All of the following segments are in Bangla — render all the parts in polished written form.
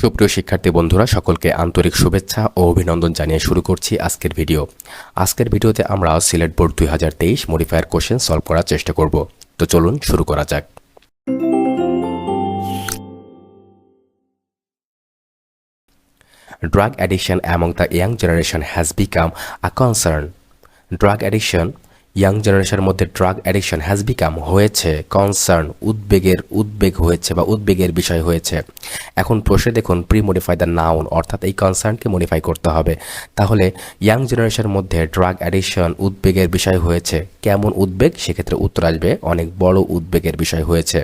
সুপ্রিয় শিক্ষার্থী বন্ধুরা সকলকে আন্তরিক শুভেচ্ছা ও অভিনন্দন জানিয়ে শুরু করছি আজকের ভিডিও। আজকের ভিডিওতে আমরা Sylhet board 2023 modifier question solve করার চেষ্টা করব। তো চলুন শুরু করা যাক। Drug addiction among the young generation has become a concern. Drug addiction young জেনারেশনের মধ্যে ড্রাগ অ্যাডিকশন হ্যাজ বিকাম হয়েছে কনসার্ন, উদ্বেগ হয়েছে বা উদ্বেগের বিষয় হয়েছে। এখন প্রশ্নে দেখুন প্রি মডিফাই দ্য নাউন, অর্থাৎ এই কনসার্নকে মডিফাই করতে হবে। তাহলে ইয়াং জেনারেশনের মধ্যে ড্রাগ অ্যাডিকশন উদ্বেগের বিষয় হয়েছে। কেমন উদ্বেগ? সেক্ষেত্রে উত্তর আসবে অনেক বড় উদ্বেগের বিষয় হয়েছে।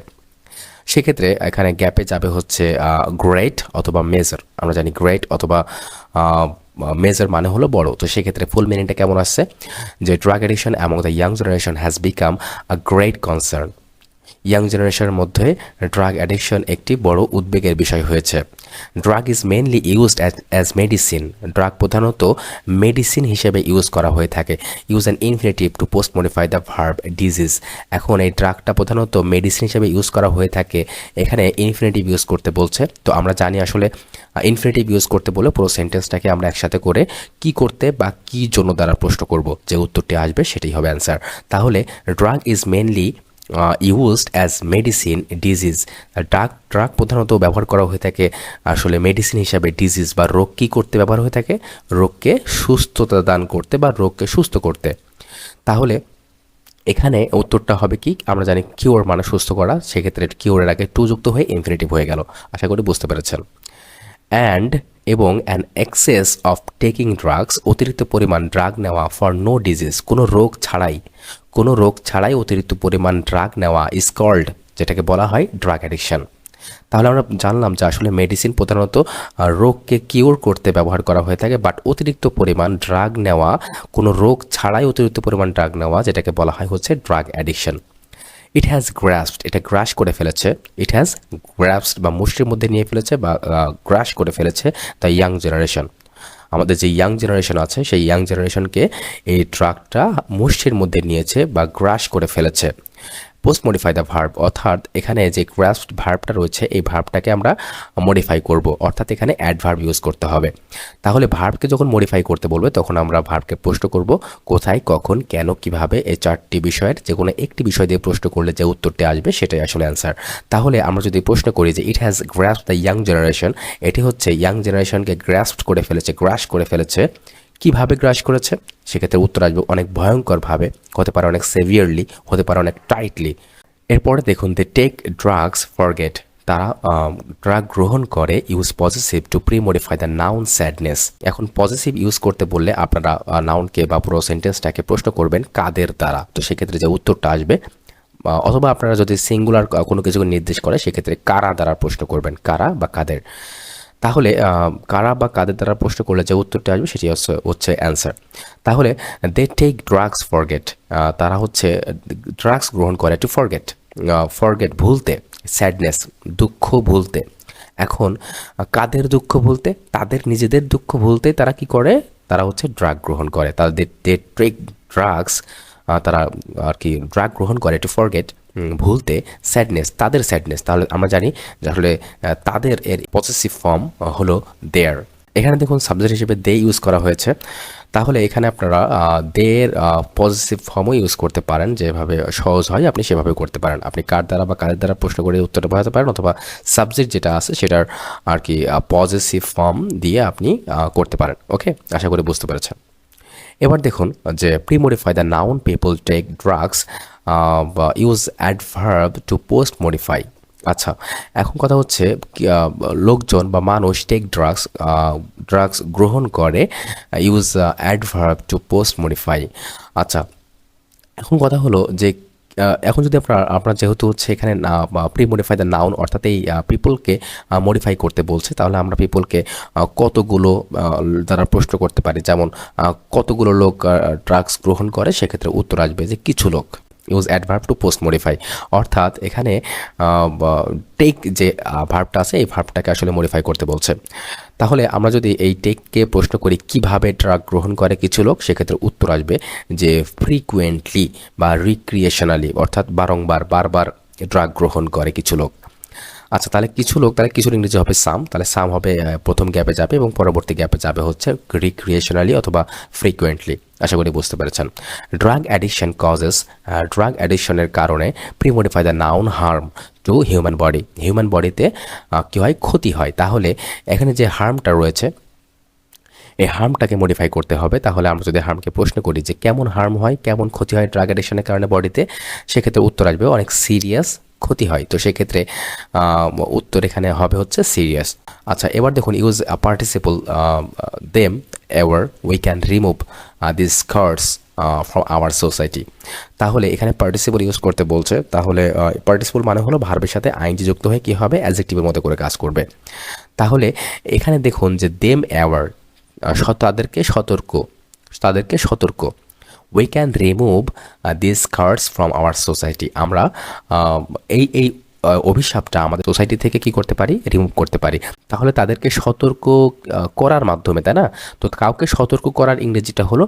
সেক্ষেত্রে এখানে গ্যাপে যাবে হচ্ছে গ্রেট অথবা মেজর। আমরা জানি গ্রেট অথবা মেজর মানে হলো বড়। তো সেক্ষেত্রে ফুল মিনিংটা কেমন আসছে যে drug addiction among the young generation has become a great concern. Young জেনারেশনের মধ্যে ড্রাগ অ্যাডিকশন একটি বড় উদ্বেগের বিষয় হয়েছে। Drug is mainly used as medicine. Drug প্রধানত মেডিসিন হিসেবে ইউজ করা হয়ে থাকে। Use an infinitive to post modify the verb disease. এখন এই ড্রাগটা প্রধানত মেডিসিন হিসেবে ইউজ করা হয়ে থাকে, এখানে ইনফিনিটিভ ইউজ করতে বলছে। তো আমরা জানি আসলে ইনফিনিটিভ ইউজ করতে বলে পুরো সেন্টেন্সটাকে আমরা একসাথে করে কি করতে বা কি জন্য দ্বারা প্রশ্ন করব, যে উত্তরটি আসবে সেটাই হবে অ্যান্সার। তাহলে drug is mainly used as medicine disease. Drug প্রধানত ব্যবহার করা হয়ে থাকে আসলে মেডিসিন হিসাবে। ডিজিজ বা রোগ কী করতে ব্যবহার হয়ে থাকে? রোগকে সুস্থতা দান করতে বা রোগকে সুস্থ করতে। তাহলে এখানে উত্তরটা হবে কি? আমরা জানি কিওর মানে সুস্থ করা, সেক্ষেত্রে কিওরের আগে টু যুক্ত হয়ে ইনফিনিটিভ হয়ে গেল। আশা করি বুঝতে পেরেছেন। অ্যান্ড এবং an access of taking drugs, অতিরিক্ত পরিমাণ ড্রাগ নেওয়া ফর নো ডিজিজ, কোনো রোগ ছাড়াই অতিরিক্ত পরিমাণ ড্রাগ নেওয়া ইজ কল্ড, যেটাকে বলা হয় ড্রাগ অ্যাডিকশন। তাহলে আমরা জানলাম যে আসলে মেডিসিন প্রধানত রোগকে কিওর করতে ব্যবহার করা হয়ে থাকে, বাট অতিরিক্ত পরিমাণ ড্রাগ নেওয়া, কোনো রোগ ছাড়াই অতিরিক্ত পরিমাণ ড্রাগ নেওয়া, যেটাকে বলা হয় হচ্ছে ড্রাগ অ্যাডিকশন। ইট হ্যাজ গ্রাস্পড, এটা গ্রাস করে ফেলেছে। ইট হ্যাজ গ্রাস্পড বা মুষ্টির মধ্যে নিয়ে ফেলেছে বা গ্রাস করে ফেলেছে দ্য ইয়াং জেনারেশন। আমাদের যে ইয়াং জেনারেশন আছে সেই ইয়াং জেনারেশনকে এই ড্রাগটা মুষ্টির মধ্যে নিয়েছে বা গ্রাস করে ফেলেছে। পোস্ট মডিফাই দ্য ভার্ব, অর্থাৎ এখানে যে গ্রাস্পড ভার্বটা রয়েছে এই ভার্বটাকে আমরা মডিফাই করব, অর্থাৎ এখানে অ্যাডভার্ব ইউজ করতে হবে। তাহলে ভার্বকে যখন মডিফাই করতে বলবে তখন আমরা ভার্বকে প্রশ্ন করব কোথায়, কখন, কেন, কিভাবে। এই চারটি বিষয়ের যে কোনো একটি বিষয় দিয়ে প্রশ্ন করলে যে উত্তরটি আসবে সেটাই আসলে অ্যান্সার। তাহলে আমরা যদি প্রশ্ন করি যে it has grasped the young generation, এটি হচ্ছে ইয়াং জেনারেশনকে গ্রাস্পড করে ফেলেছে, গ্রাস করে ফেলেছে। কিভাবে গ্রাস করেছে? সেক্ষেত্রে উত্তর আসবে অনেক ভয়ঙ্করভাবে, হতে পারে অনেক সেভিয়ারলি, হতে পারে অনেক টাইটলি। এরপরে দেখুন দে টেক ড্রাগস ফরগেট, তারা ড্রাগ গ্রহণ করে। Use positive two pre modify the noun sadness. এখন পজিটিভ ইউজ করতে বললে আপনারা নাউনকে বা পুরো সেন্টেন্সটাকে প্রশ্ন করবেন কাদের দ্বারা। তো সেক্ষেত্রে যে উত্তরটা আসবে, অথবা আপনারা যদি সিঙ্গুলার কোনো কিছুকে নির্দেশ করে সেক্ষেত্রে কারা দ্বারা প্রশ্ন করবেন, কারা বা কাদের। তাহলে কারা বা কাদের দ্বারা প্রশ্ন করলে যে উত্তরটি আসবে সেটি হচ্ছে অ্যান্সার। তাহলে দে টেক ড্রাগস ফরগেট, তারা হচ্ছে ড্রাগস গ্রহণ করে। টু ফরগেট, ফরগেট ভুলতে, স্যাডনেস দুঃখ ভুলতে। এখন কাদের দুঃখ ভুলতে? তাদের নিজেদের দুঃখ ভুলতে তারা কি করে? তারা হচ্ছে ড্রাগ গ্রহণ করে। তাদের দে টেক ড্রাগস, তারা আর কি ড্রাগ গ্রহণ করে। টু ফরগেট ভুলতে, স্যাডনেস তাদের স্যাডনেস। তাহলে আমরা জানি যে আসলে তাদের এর পসেসিভ ফর্ম হলো দেয়ার। এখানে দেখুন সাবজেক্ট হিসেবে দে ইউজ করা হয়েছে। তাহলে এখানে আপনারা দের পজিটিভ ফর্মও ইউজ করতে পারেন, যেভাবে সহজ হয় আপনি সেভাবে করতে পারেন। আপনি কার দ্বারা বা কাদের দ্বারা প্রশ্ন করে উত্তরটা বোঝাতে পারেন, অথবা সাবজেক্ট যেটা আছে সেটার আর কি পজিটিভ ফর্ম দিয়ে আপনি করতে পারেন। ওকে, আশা করি বুঝতে পেরেছেন। এবার দেখুন যে pre modify the noun people take drugs, use adverb to post modify. আচ্ছা, এখন কথা হচ্ছে লোকজন বা মানুষ টেক ড্রাগস গ্রহণ করে, use adverb to post modify. আচ্ছা, এখন কথা হলো যে এখন যদি আপনার যেহেতু হচ্ছে এখানে প্রি মডিফাই দ্য নাউন, অর্থাৎ এই পিপলকে মডিফাই করতে বলছে, তাহলে আমরা পিপলকে কতগুলো দ্বারা প্রশ্ন করতে পারি। যেমন কতগুলো লোক ড্রাগস গ্রহণ করে, সেক্ষেত্রে উত্তর আসবে যে কিছু লোক। Use adverb to post modify, অর্থাৎ এখানে টেক যে ভার্বটা আছে এই ভার্বটাকে আসলে মডিফাই করতে বলছে। তাহলে আমরা যদি এই টেককে প্রশ্ন করি কিভাবে ড্রাগ গ্রহণ করে কিছু লোক, সেক্ষেত্রে উত্তর আসবে যে ফ্রিকুয়েন্টলি বা রিক্রিয়েশনালি, অর্থাৎ বারবার ড্রাগ গ্রহণ করে কিছু লোক। আচ্ছা, তাহলে কিছু লোক, তাহলে কিছুর ইংরেজি হবে সাম, তাহলে সাম হবে প্রথম গ্যাপে যাবে এবং পরবর্তী গ্যাপে যাবে হচ্ছে রিক্রিয়েশনালি অথবা ফ্রিকুয়েন্টলি। আশা করি বুঝতে পেরেছেন। ড্রাগ অ্যাডিকশন কজেস, ড্রাগ অ্যাডিকশনের কারণে premodify the noun harm two human body, human বডিতে কী হয়, ক্ষতি হয়। তাহলে এখানে যে হার্মটা রয়েছে এই হার্মটাকে মডিফাই করতে হবে। তাহলে আমরা যদি হার্মকে প্রশ্ন করি যে কেমন হার্ম হয়, কেমন ক্ষতি হয় ড্রাগ অ্যাডিকশনের কারণে বডিতে, সেক্ষেত্রে উত্তর আসবে অনেক সিরিয়াস ক্ষতি হয়। তো সেক্ষেত্রে উত্তর এখানে হবে হচ্ছে সিরিয়াস। আচ্ছা, এবার দেখুন use participle them ever we can remove this curse from our society. তাহলে এখানে পার্টিসিপল ইউজ করতে বলছে। তাহলে পার্টিসিপল মানে হলো ভার্বের সাথে আইনজি যুক্ত হয়ে কী হবে, অ্যাডজেক্টিভের মতো করে কাজ করবে। তাহলে এখানে দেখুন যে দেম অ্যাওয়ার, তাদেরকে সতর্ক, we can remove this curse from our society, আমরা এই অভিশাপটা আমাদের সোসাইটি থেকে কি করতে পারি, রিমুভ করতে পারি। তাহলে তাদেরকে সতর্ক করার মাধ্যমে, তাই না? তো কাউকে সতর্ক করার ইংরেজিটা হলো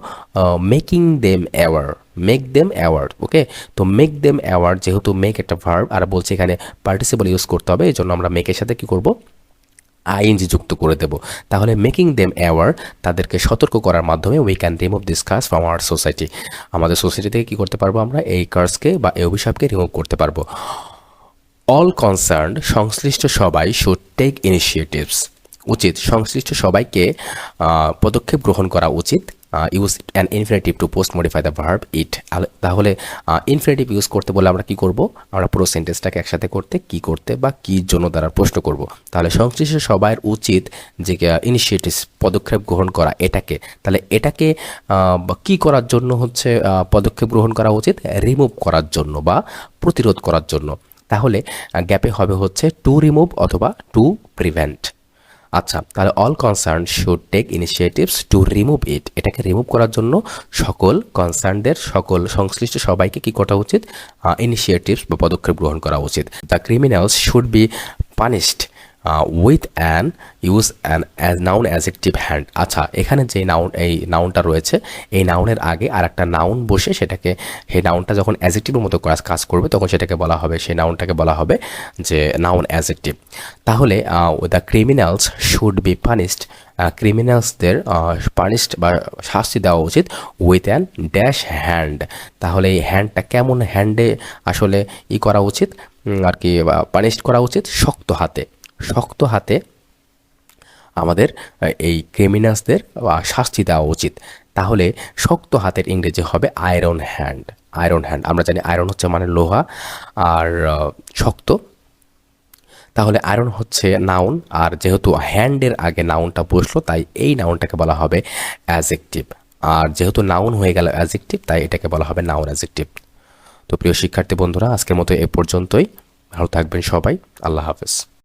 making them aware, make them aware. Okay, তো মেক দেম অ্যাওয়ার, যেহেতু মেক একটা ভার্ব আর বলছে এখানে পার্টিসিপল ইউজ করতে হবে, এই জন্য আমরা মেকের সাথে কি করব, আইএনজি যুক্ত করে দেব। তাহলে মেকিং দেম অ্যাওয়ার, তাদেরকে সতর্ক করার মাধ্যমে we can remove this curse from our society, আমাদের সোসাইটি থেকে কী করতে পারবো, আমরা এই কার্সকে বা এই অভিশাপকে রিমুভ করতে পারবো। অল কনসার্নড, সংশ্লিষ্ট সবাই, শুড টেক ইনিশিয়েটিভস, উচিত, সংশ্লিষ্ট সবাইকে পদক্ষেপ গ্রহণ করা উচিত। Use an infinitive to post modify the verb it. তাহলে ইনফিনিটিভ ইউজ করতে বলে আমরা কি করব, আমরা পুরো সেন্টেন্সটাকে একসাথে করতে কি করতে বা কী জন্য দ্বারা প্রশ্ন করব। তাহলে সংশ্লিষ্ট সবাইয়ের উচিত যে ইনিশিয়েটিভস, পদক্ষেপ গ্রহণ করা, এটাকে, তাহলে এটাকে কি করার জন্য হচ্ছে পদক্ষেপ গ্রহণ করা উচিত, রিমুভ করার জন্য বা প্রতিরোধ করার জন্য। তাহলে গ্যাপে হবে হচ্ছে টু রিমুভ অথবা টু প্রিভেন্ট। আচ্ছা, তাহলে all concern should take initiatives to remove it, এটাকে রিমুভ করার জন্য সকল কনসার্নদের, সকল সংশ্লিষ্ট সবাইকে কি করা উচিত, ইনিশিয়েটিভস বা পদক্ষেপ গ্রহণ করা উচিত। The criminals should be punished with an use an as noun adjective hand. আচ্ছা, এখানে যে এই নাউনটা রয়েছে, এই নাউনের আগে আর একটা নাউন বসে সেটাকে, সেই নাউনটা যখন অ্যাজেক্টিভের মতো কাজ করবে তখন সেটাকে বলা হবে, সেই নাউনটাকে বলা হবে যে নাউন অ্যাজেক্টিভ। তাহলে the criminals should be punished, ক্রিমিনালসদের পানিশড বা শাস্তি দেওয়া উচিত উইথ অ্যান ড্যাশ হ্যান্ড। তাহলে এই হ্যান্ডটা কেমন হ্যান্ডে আসলে করা উচিত আর কি, পানিশড করা উচিত, শক্ত হাতে আমাদের এই ক্রিমিনালসদের শাস্তি দেওয়া উচিত। তাহলে শক্ত হাতের ইংরেজি হবে আয়রন হ্যান্ড। আমরা জানি আয়রন হচ্ছে মানে লোহা আর শক্ত, তাহলে আয়রন হচ্ছে নাউন, আর যেহেতু হ্যান্ডের আগে নাউনটা বসলো তাই এই নাউনটাকে বলা হবে অ্যাজেক্টিভ, আর যেহেতু নাউন হয়ে গেল অ্যাজেক্টিভ তাই এটাকে বলা হবে নাউন অ্যাজেক্টিভ। তো প্রিয় শিক্ষার্থী বন্ধুরা, আজকের মতো এ পর্যন্তই। ভালো থাকবেন সবাই, আল্লাহ হাফেজ।